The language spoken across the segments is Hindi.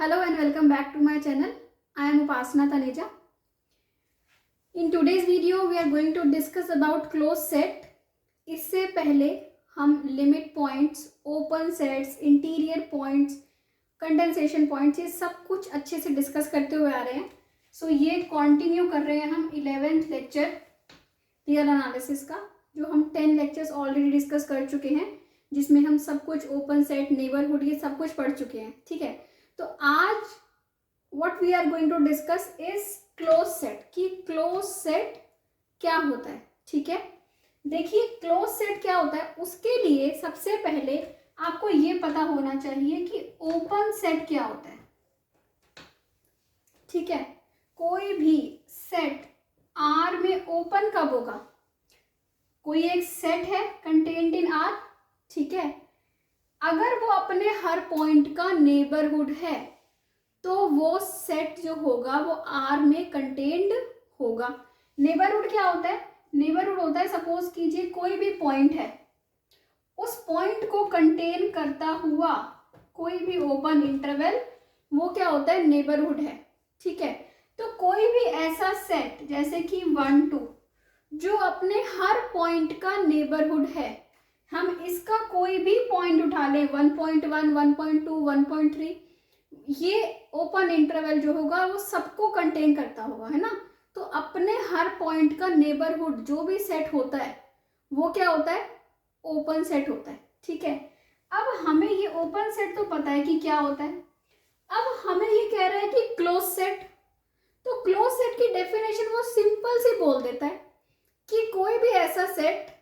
Hello and welcome back to my channel. I am Upasana Taneja. In today's video we are going to discuss about closed set. इससे पहले हम limit points, open sets, interior points, condensation points ये सब कुछ अच्छे से डिस्कस करते हुए आ रहे हैं. सो ये कंटिन्यू कर रहे हैं हम 11th लेक्चर रियल एनालिसिस का, जो हम 10 लेक्चर्स ऑलरेडी डिस्कस कर चुके हैं, जिसमें हम सब कुछ ओपन सेट, नेबरहुड ये सब कुछ पढ़ चुके हैं. ठीक है, तो आज what we are going to discuss is close set, कि क्लोज सेट क्या होता है. ठीक है, देखिए क्लोज सेट क्या होता है, उसके लिए सबसे पहले आपको ये पता होना चाहिए कि ओपन सेट क्या होता है. ठीक है, कोई भी सेट आर में ओपन कब होगा. कोई एक सेट है कंटेन्ड इन आर, ठीक है, अगर वो अपने हर पॉइंट का नेबरहुड है तो वो सेट जो होगा वो आर में कंटेन्ड होगा. नेबरहुड क्या होता है, नेबरहुड होता है, सपोज कीजिए कोई भी पॉइंट है, उस पॉइंट को कंटेन करता हुआ कोई भी ओपन इंटरवल, वो क्या होता है, नेबरहुड है. ठीक है, तो कोई भी ऐसा सेट जैसे कि 1 2 जो अपने हर पॉइंट का नेबरहुड है, हम इसका कोई भी पॉइंट उठा लें, 1.1 1.2 1.3, ये ओपन इंटरवल जो होगा वो सबको कंटेन करता होगा, है ना. तो अपने हर पॉइंट का नेबरहुड जो भी सेट होता है वो क्या होता है, ओपन सेट होता है. ठीक है, अब हमें ये ओपन सेट तो पता है कि क्या होता है. अब हमें ये कह रहा है कि क्लोज सेट, तो क्लोज सेट की डेफिनेशन वो सिंपल सी बोल देता है कि कोई भी ऐसा set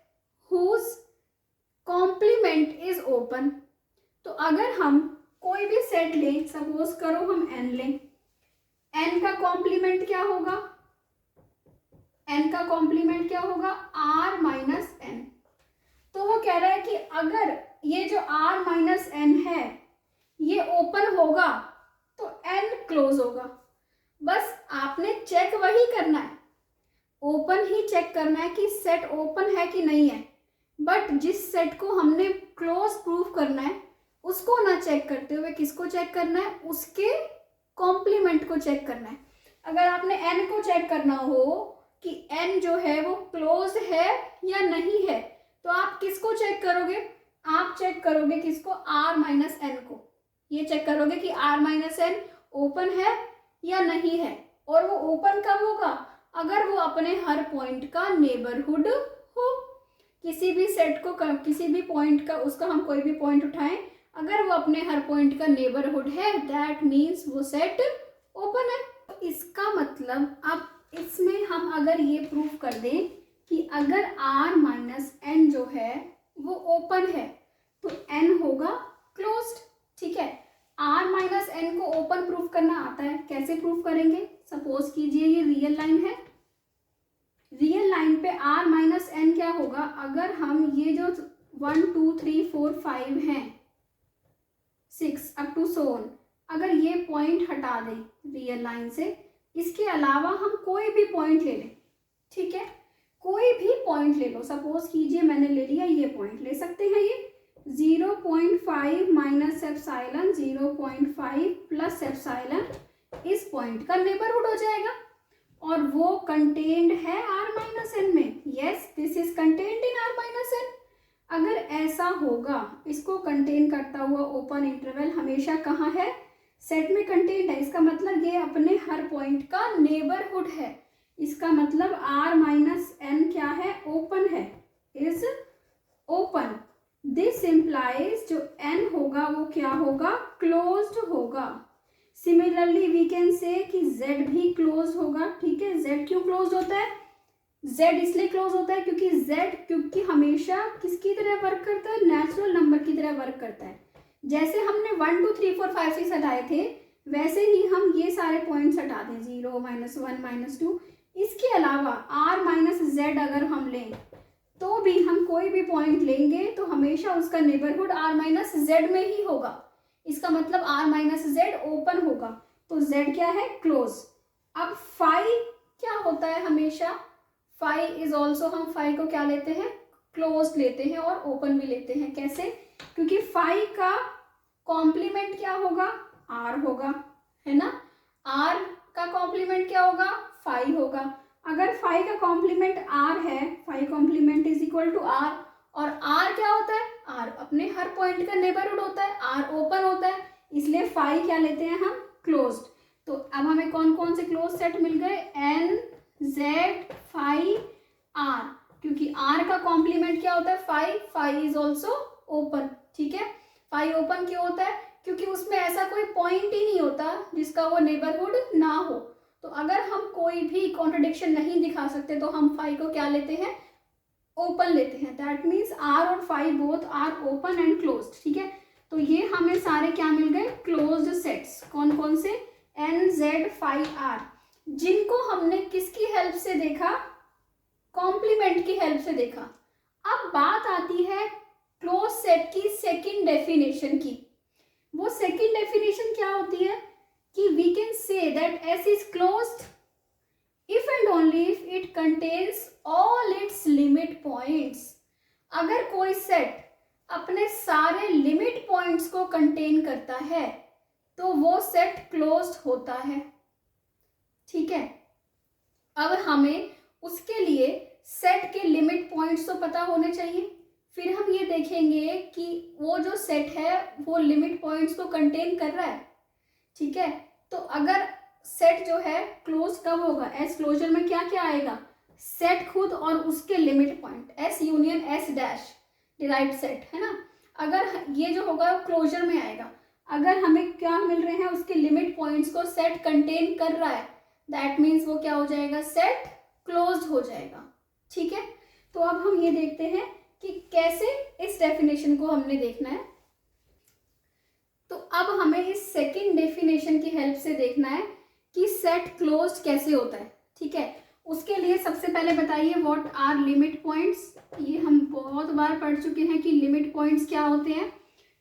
whose complement is open. तो अगर हम कोई भी सेट लें, सपोज करो हम n लें, n का कॉम्प्लीमेंट क्या होगा, n का कॉम्प्लीमेंट क्या होगा, r माइनस n. तो वो कह रहा है कि अगर ये जो r माइनस n है ये ओपन होगा तो n क्लोज होगा. बस आपने चेक वही करना है, ओपन ही चेक करना है कि सेट ओपन है कि नहीं है. बट जिस सेट को हमने क्लोज प्रूफ करना है उसको ना चेक करते हुए किसको चेक करना है, उसके कॉम्प्लीमेंट को चेक करना है. अगर आपने n को चेक करना हो कि n जो है वो क्लोज है या नहीं है, तो आप किसको चेक करोगे, आप चेक करोगे किसको, r माइनस n को. ये चेक करोगे कि r माइनस n ओपन है या नहीं है. और वो ओपन कब होगा, अगर वो अपने हर पॉइंट का नेबरहुड हो. किसी भी सेट को, किसी भी पॉइंट का, उसका हम कोई भी पॉइंट उठाएं, अगर वो अपने हर पॉइंट का नेबरहुड है, दैट मीन्स वो सेट ओपन है. तो इसका मतलब अब इसमें हम अगर ये प्रूफ कर दें कि अगर r माइनस n जो है वो ओपन है तो n होगा क्लोज्ड. ठीक है, r माइनस n को ओपन प्रूफ करना आता है. कैसे प्रूफ करेंगे, सपोज कीजिए ये रियल लाइन है, रियल लाइन पे r माइनस n क्या होगा, अगर हम ये जो 1 2 3 4 5 हैं, 6 अप टू सो ऑन, अगर ये पॉइंट हटा दें रियल लाइन से, इसके अलावा हम कोई भी पॉइंट ले लें. ठीक है, कोई भी पॉइंट ले लो, सपोज कीजिए मैंने ले लिया ये पॉइंट, ले सकते हैं ये 0.5 माइनस एप्सिलॉन 0.5 प्लस एप्सिलॉन इस पॉइंट का नेबरहुड हो जाएगा. और वो कंटेन्ड है r माइनस n में. Yes, this is contained in r minus n. अगर ऐसा होगा, इसको कंटेन करता हुआ ओपन इंटरवल हमेशा कहाँ है, सेट में कंटेन्ड है. इसका मतलब ये अपने हर पॉइंट का नेबरहुड है. इसका मतलब r माइनस n क्या है, ओपन है, इज ओपन. दिस इम्प्लाइज जो n होगा वो क्या होगा, क्लोज्ड होगा. सिमिलरली वी कैन से कि z भी क्लोज होगा. ठीक है, z क्यों क्लोज होता है, z इसलिए क्लोज होता है क्योंकि हमेशा किसकी तरह वर्क करता है, नेचुरल नंबर की तरह वर्क करता है. जैसे हमने 1 2 3 4 5 6 हटाए थे, वैसे ही हम ये सारे पॉइंट्स हटा दें, 0 माइनस 1 माइनस 2. इसके अलावा r माइनस z अगर हम लें तो भी हम कोई भी पॉइंट लेंगे तो हमेशा उसका नेबरहुड r माइनस z में ही होगा. इसका मतलब r माइनस z ओपन होगा, तो z क्या है, क्लोज. अब फाई क्या होता है, हमेशा फाई इज ऑल्सो, हम फाई को क्या लेते हैं, क्लोज लेते हैं और ओपन भी लेते हैं. कैसे, क्योंकि फाई का कॉम्प्लीमेंट क्या होगा, r होगा. कॉम्प्लीमेंट r है, phi complement is equal to r, और r क्या होता है, r अपने हर पॉइंट का नेबरहुड होता है, r ओपन होता है, इसलिए फाई क्या लेते हैं हम, क्लोज्ड। तो अब हमें कौन कौन से क्लोज सेट मिल गए, n z फाई r, क्योंकि r का कॉम्प्लीमेंट क्या होता है, phi, phi is also open. ठीक है, फाई ओपन क्यों होता है, क्योंकि उसमें ऐसा कोई पॉइंट ही नहीं होता जिसका वो नेबरहुड ना हो। तो अगर हम कोई भी कॉन्ट्रडिक्शन नहीं दिखा सकते तो हम फाई को क्या लेते हैं, ओपन लेते हैं। दैट मीन्स आर और phi both are open and closed. ठीक है, तो ये हमें सारे क्या मिल गए, क्लोज्ड सेट्स। कौन कौन से, एन जेड फाई आर, जिनको हमने किसकी हेल्प से देखा, कॉम्प्लीमेंट की हेल्प से देखा। अब बात आती है क्लोज सेट की सेकंड डेफिनेशन की। वो सेकंड डेफिनेशन क्या होती है कि we can say that S is closed if and only if it contains all its limit points. अगर कोई सेट अपने सारे लिमिट पॉइंट्स को कंटेन करता है तो वो सेट क्लोज्ड होता है। ठीक है, अब हमें उसके लिए सेट के लिमिट पॉइंट्स तो पता होने चाहिए। फिर हम ये देखेंगे कि वो जो सेट है वो लिमिट पॉइंट्स को कंटेन कर रहा है। ठीक है, तो अगर सेट जो है क्लोज कब होगा, एस क्लोजर में क्या क्या आएगा, सेट खुद और उसके limit point, S union S dash derived set, है ना। अगर ये जो होगा वो क्लोजर में आएगा। अगर हमें क्या मिल रहे हैं, उसके लिमिट पॉइंट्स को सेट कंटेन कर रहा है, दैट मीन्स वो क्या हो जाएगा, सेट क्लोज्ड हो जाएगा। ठीक है, तो अब हम ये देखते हैं कि कैसे इस डेफिनेशन को हमने देखना है। तो अब हमें इस सेकंड डेफिनेशन की हेल्प से देखना है कि सेट क्लोज्ड कैसे होता है। ठीक है, उसके लिए सबसे पहले बताइए व्हाट आर लिमिट पॉइंट्स। ये हम बहुत बार पढ़ चुके हैं कि लिमिट पॉइंट्स क्या होते हैं।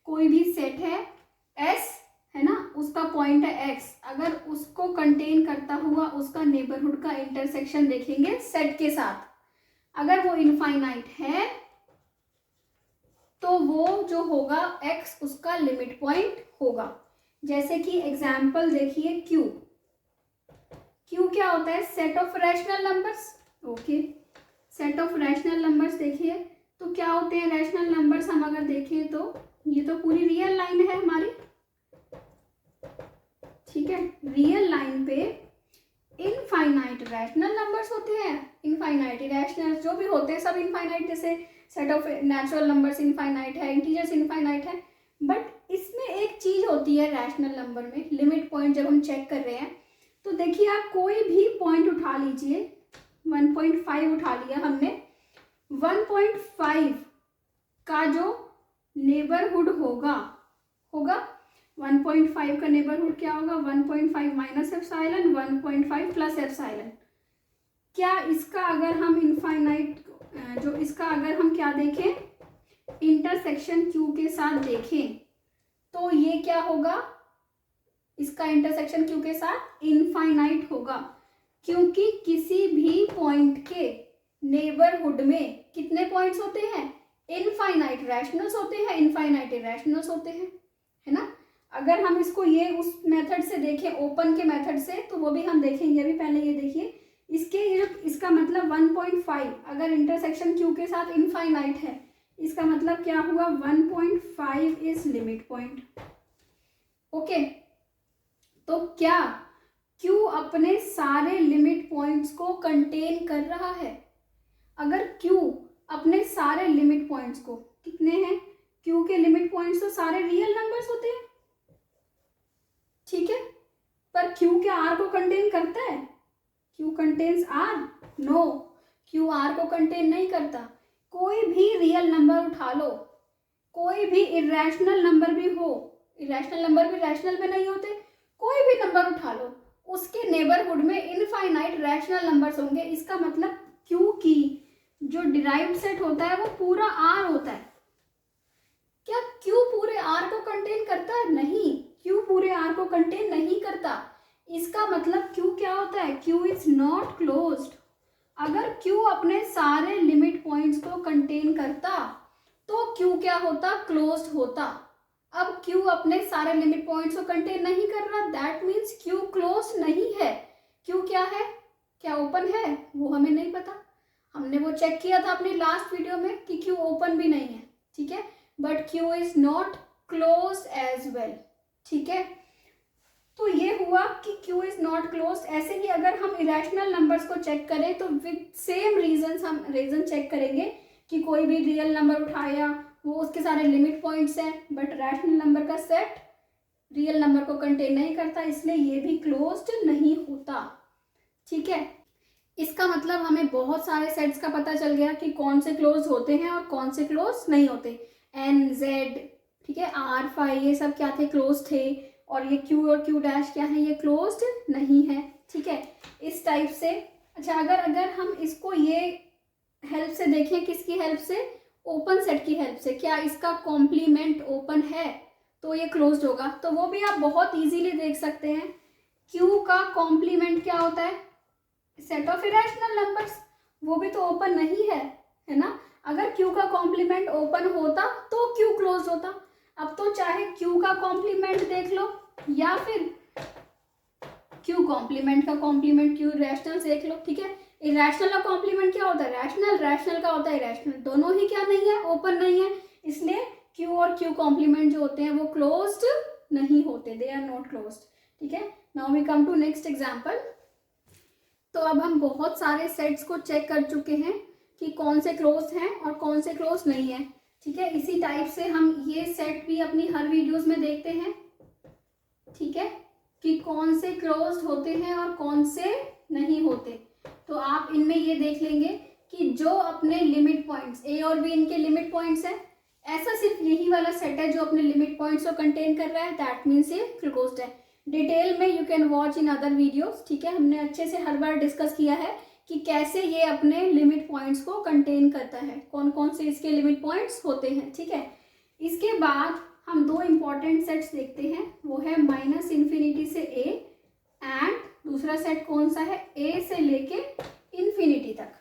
कोई भी सेट है एस, है ना, उसका पॉइंट है एक्स, अगर उसको कंटेन करता हुआ उसका नेबरहुड का इंटरसेक्शन देखेंगे सेट के साथ, अगर वो इनफाइनाइट है तो वो जो होगा x उसका लिमिट पॉइंट होगा। जैसे कि एग्जाम्पल देखिए Q, Q क्या होता है, set of rational numbers. Okay, set of rational numbers देखिए तो क्या होते हैं रैशनल नंबर्स, हम अगर देखें तो ये तो पूरी रियल लाइन है हमारी। ठीक है, रियल लाइन पे इनफाइनाइट रैशनल नंबर्स होते हैं, इनफाइनाइट इरेशनल जो भी होते हैं सब इनफाइनाइट, जैसे set of natural numbers infinite है, इंटीजर्स इनफाइनाइट है। बट इसमें एक चीज होती है रैशनल नंबर में, लिमिट पॉइंट जब हम चेक कर रहे हैं तो देखिए आप कोई भी पॉइंट उठा लीजिए, 1.5 उठा लिया हमने, 1.5 का जो नेबरहुड होगा 1.5 का नेबरहुड क्या होगा, 1.5 माइनस एप्सिलॉन, 1.5 प्लस एप्सिलॉन। क्या इसका अगर हम इनफाइनाइट जो इसका अगर हम क्या देखें, इंटरसेक्शन Q के साथ देखें तो ये क्या होगा, इसका इंटरसेक्शन Q के साथ इनफाइनाइट होगा, क्योंकि किसी भी पॉइंट के नेबरहुड में कितने पॉइंट्स होते हैं, इनफाइनाइट रैशनल्स होते हैं, इनफाइनाइट इरेशनल्स होते हैं, है ना। अगर हम इसको ये उस मेथड से देखें, ओपन के मेथड से, तो वो भी हम देखेंगे। अभी पहले ये देखिए, इसके ये जो इसका मतलब 1.5 अगर इंटरसेक्शन Q के साथ इनफाइनाइट है, इसका मतलब क्या हुआ, 1.5 इज लिमिट पॉइंट। ओके, तो क्या Q अपने सारे लिमिट पॉइंट्स को कंटेन कर रहा है? अगर Q अपने सारे लिमिट पॉइंट्स को, कितने हैं Q के लिमिट पॉइंट्स, तो सारे रियल नंबर्स होते हैं। ठीक है, पर Q क्या R को कंटेन करता है? Q contains R? No, Q R को कंटेन नहीं करता। कोई भी रियल नंबर उठा लो, कोई भी इरेशनल नंबर भी हो, इरेशनल नंबर भी रैशनल में नहीं होते, कोई भी नंबर उठा लो, उसके नेबरहुड में इनफाइनाइट रैशनल नंबर्स होंगे। इसका मतलब Q की जो डिराइव्ड सेट होता है वो पूरा R होता है। क्या Q पूरे R को कंटेन करता है? नहीं, Q पूरे R को कंटेन नहीं करता। इसका मतलब Q क्या होता है, Q इज नॉट क्लोज्ड। अगर Q अपने सारे लिमिट पॉइंट्स को कंटेन करता तो Q क्या होता, क्लोज्ड होता। अब Q अपने सारे लिमिट पॉइंट्स को कंटेन नहीं कर रहा, दैट मीन्स Q क्लोज्ड नहीं है। Q क्या है, क्या ओपन है वो हमें नहीं पता, हमने वो चेक किया था अपनी लास्ट वीडियो में कि क्यू ओपन भी नहीं है, ठीक है, but Q is not close as well, ठीक है। तो ये हुआ कि क्यू इज नॉट क्लोज। ऐसे ही अगर हम इरेशनल नंबर्स को चेक करें तो विद सेम रीजन हम रीजन चेक करेंगे कि कोई भी रियल नंबर उठाया वो उसके सारे लिमिट पॉइंट्स हैं, बट रैशनल नंबर का सेट रियल नंबर को कंटेन नहीं करता, इसलिए ये भी क्लोज्ड नहीं होता, ठीक है। इसका मतलब हमें बहुत सारे सेट्स का पता चल गया कि कौन से क्लोज होते हैं और कौन से क्लोज नहीं होते। एन जेड, ठीक है, आर फाई, ये सब क्या थे, क्लोज थे, और ये क्यू और क्यू डैश क्या है, ये क्लोज्ड नहीं है, ठीक है, इस टाइप से। अच्छा, अगर हम इसको ये हेल्प से देखें, किसकी हेल्प से, ओपन सेट की हेल्प से, क्या इसका कॉम्प्लीमेंट ओपन है तो ये क्लोज्ड होगा, तो वो भी आप बहुत इजीली देख सकते हैं। क्यू का कॉम्प्लीमेंट क्या होता है, सेट ऑफ इरेशनल नंबर्स, वो भी तो ओपन नहीं है ना। अगर क्यू का कॉम्प्लीमेंट ओपन होता तो क्यू क्लोज होता। अब तो चाहे क्यू का कॉम्प्लीमेंट देख लो या फिर क्यू कॉम्प्लीमेंट का कॉम्प्लीमेंट क्यू रैशनल देख लो, ठीक है। इरेशनल का कॉम्प्लीमेंट क्या होता है, रैशनल, रैशनल का होता है इरेशनल, दोनों ही क्या नहीं है, ओपन नहीं है, इसलिए क्यू और क्यू कॉम्प्लीमेंट जो होते हैं वो क्लोज्ड नहीं होते, दे आर नॉट क्लोज्ड, ठीक है। Now we come to next example. तो अब हम बहुत सारे सेट्स को चेक कर चुके हैं कि कौन से क्लोज हैं और कौन से क्लोज नहीं है, ठीक है। इसी टाइप से हम ये सेट भी अपनी हर वीडियोस में देखते हैं, ठीक है, कि कौन से क्लोज्ड होते हैं और कौन से नहीं होते। तो आप इनमें ये देख लेंगे कि जो अपने लिमिट पॉइंट्स ए और बी इनके लिमिट पॉइंट्स हैं, ऐसा सिर्फ यही वाला सेट है जो अपने लिमिट पॉइंट्स को कंटेन कर रहा है, दैट मीन्स ये क्लोज्ड है। डिटेल में you can watch in other videos, ठीक है, हमने अच्छे से हर बार डिस्कस किया है कि कैसे ये अपने लिमिट पॉइंट्स को कंटेन करता है, कौन कौन से इसके लिमिट पॉइंट्स होते हैं, ठीक है। इसके बाद हम दो इंपॉर्टेंट सेट्स देखते हैं, वो है माइनस इन्फिनिटी से ए एंड दूसरा सेट कौन सा है, ए से लेके इन्फिनिटी तक,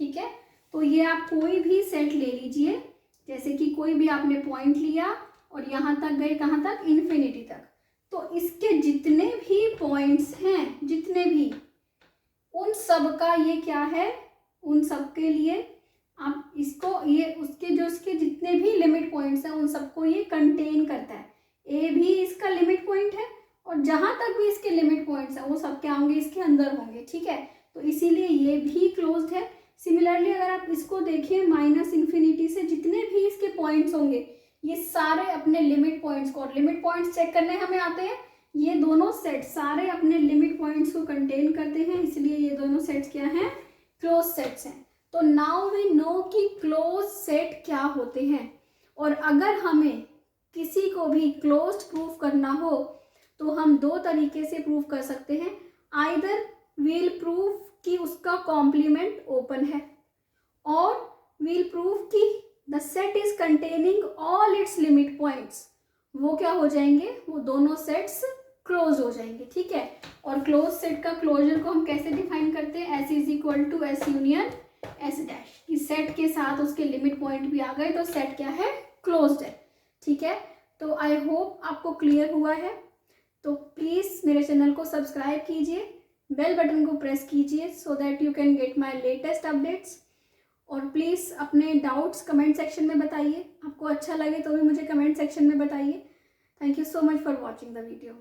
ठीक है। तो ये आप कोई भी सेट ले लीजिए, जैसे कि कोई भी आपने पॉइंट लिया और यहाँ तक गए, कहाँ तक, इन्फिनिटी तक, तो इसके जितने भी पॉइंट्स हैं, जितने भी, उन सब का ये क्या है, उन सब के लिए आप इसको ये उसके जो उसके जितने भी लिमिट पॉइंट्स हैं उन सबको ये कंटेन करता है। ए भी इसका लिमिट पॉइंट है और जहाँ तक भी इसके लिमिट पॉइंट्स हैं वो सब क्या होंगे, इसके अंदर होंगे, ठीक है। तो इसीलिए ये भी क्लोज्ड है। सिमिलरली अगर आप इसको देखिए, माइनस इन्फिनिटी से जितने भी इसके पॉइंट्स होंगे ये सारे अपने लिमिट पॉइंट्स को, और लिमिट पॉइंट्स चेक करने हमें आते हैं, ये दोनों सेट सारे अपने लिमिट पॉइंट्स को कंटेन करते हैं, इसलिए ये दोनों सेट्स क्या हैं, क्लोज सेट्स हैं। तो नाउ वी नो कि क्लोज सेट क्या होते हैं। और अगर हमें किसी को भी क्लोज्ड प्रूफ करना हो तो हम दो तरीके से प्रूफ कर सकते हैं। आइदर वील प्रूफ कि उसका कॉम्प्लीमेंट ओपन है, और वील प्रूफ कि the set is containing all its limit points, वो क्या हो जाएंगे, वो दोनों सेट्स क्लोज हो जाएंगे, ठीक है। और क्लोज सेट का क्लोजर को हम कैसे डिफाइन करते हैं, S is equal to S union S dash, कि सेट के साथ उसके लिमिट पॉइंट भी आ गए तो सेट क्या है, क्लोज्ड है, ठीक है। तो आई होप आपको क्लियर हुआ है। तो प्लीज़ मेरे चैनल को सब्सक्राइब कीजिए, बेल बटन को प्रेस कीजिए so that you can get my latest updates. और प्लीज़ अपने डाउट्स कमेंट सेक्शन में बताइए, आपको अच्छा लगे तो भी मुझे कमेंट सेक्शन में बताइए। Thank you so much for watching the video.